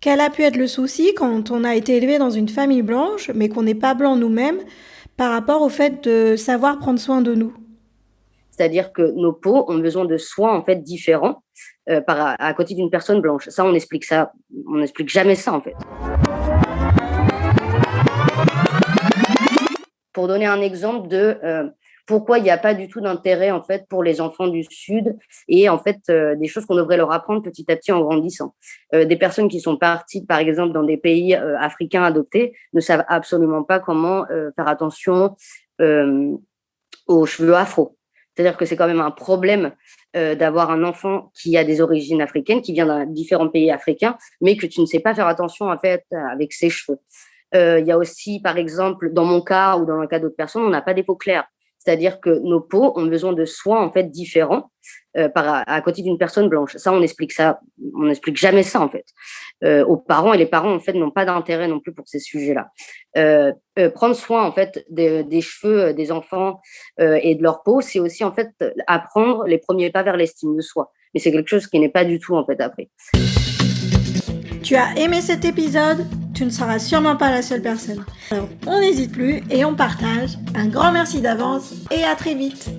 Quel a pu être le souci quand on a été élevé dans une famille blanche, mais qu'on n'est pas blanc nous-mêmes, par rapport au fait de savoir prendre soin de nous? C'est-à-dire que nos peaux ont besoin de soins en fait différents à côté d'une personne blanche. Ça, on n'explique jamais ça en fait. Pour donner un exemple de pourquoi il n'y a pas du tout d'intérêt en fait pour les enfants du Sud et en fait des choses qu'on devrait leur apprendre petit à petit en grandissant. Des personnes qui sont parties par exemple dans des pays africains adoptés ne savent absolument pas comment faire attention euh, aux cheveux afro. C'est-à-dire que c'est quand même un problème d'avoir un enfant qui a des origines africaines, qui vient d'un différents pays africains, mais que tu ne sais pas faire attention en fait avec ses cheveux. Il y a aussi, par exemple, dans mon cas ou dans le cas d'autres personnes, on n'a pas des peaux claires. C'est-à-dire que nos peaux ont besoin de soins en fait différents à côté d'une personne blanche. Ça, on n'explique jamais ça en fait aux parents et les parents en fait n'ont pas d'intérêt non plus pour ces sujets-là. Prendre soin en fait des cheveux des enfants et de leur peau, c'est aussi en fait apprendre les premiers pas vers l'estime de soi. Mais c'est quelque chose qui n'est pas du tout en fait appris. Tu as aimé cet épisode? Tu ne seras sûrement pas la seule personne. Alors, on n'hésite plus et on partage. Un grand merci d'avance et à très vite.